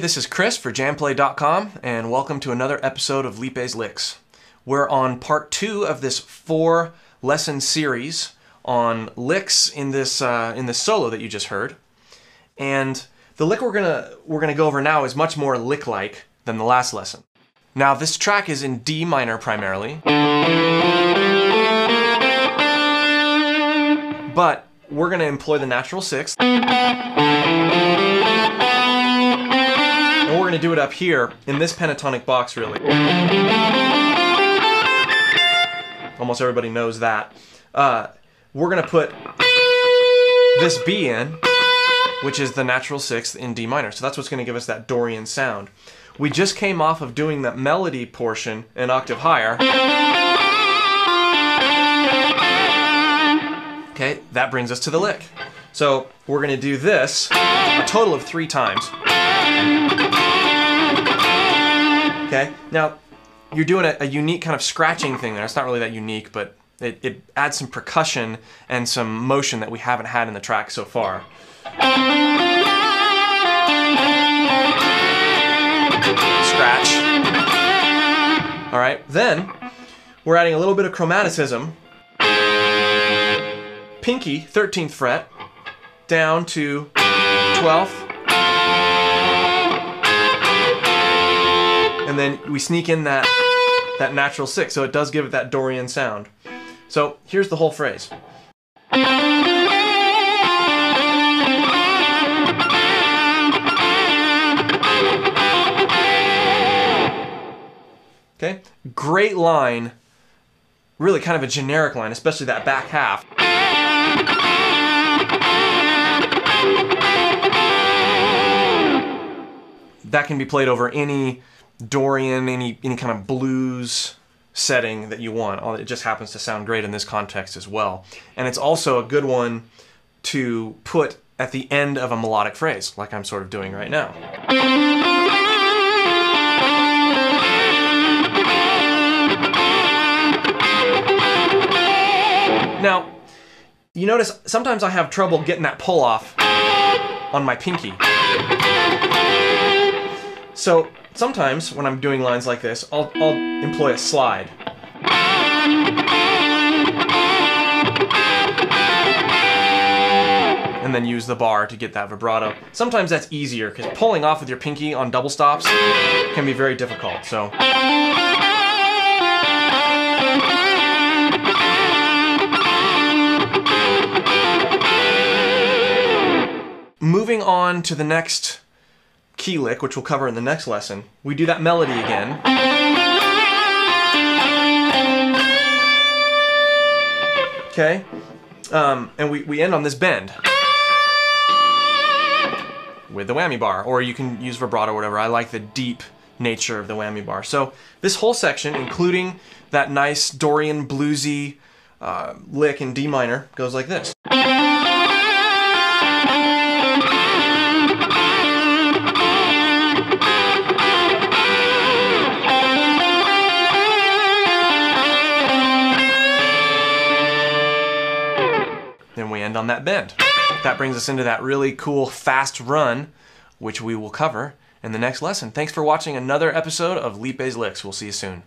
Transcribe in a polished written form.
this is Chris for jamplay.com, and welcome to another episode of Lipe's Licks. We're on part 2 of this 4-lesson series on licks in this solo that you just heard. And the lick we're gonna go over now is much more lick-like than the last lesson. Now this track is in D minor primarily, but we're gonna employ the natural sixth. And we're going to do it up here in this pentatonic box, really. Almost everybody knows that. We're going to put this B in, which is the natural sixth in D minor. So that's what's going to give us that Dorian sound. We just came off of doing that melody portion an octave higher. Okay, that brings us to the lick. So we're going to do this a total of 3 times. Okay, now you're doing a unique kind of scratching thing there. It's not really that unique, but it adds some percussion and some motion that we haven't had in the track so far. Scratch. All right, then we're adding a little bit of chromaticism. Pinky, 13th fret, down to 12th. And then we sneak in that natural sixth, so it does give it that Dorian sound. So here's the whole phrase. Okay, great line, really kind of a generic line, especially that back half. That can be played over any Dorian, any kind of blues setting that you want. It just happens to sound great in this context as well. And it's also a good one to put at the end of a melodic phrase, like I'm sort of doing right now. Now, you notice sometimes I have trouble getting that pull off on my pinky. So sometimes when I'm doing lines like this, I'll employ a slide. And then use the bar to get that vibrato. Sometimes that's easier because pulling off with your pinky on double stops can be very difficult. So moving on to the next key lick, which we'll cover in the next lesson, we do that melody again. Okay, and we end on this bend with the whammy bar, or you can use vibrato or whatever. I like the deep nature of the whammy bar. So this whole section, including that nice Dorian bluesy lick in D minor, goes like this. Then we end on that bend. That brings us into that really cool fast run, which we will cover in the next lesson. Thanks for watching another episode of Lipe's Licks. We'll see you soon.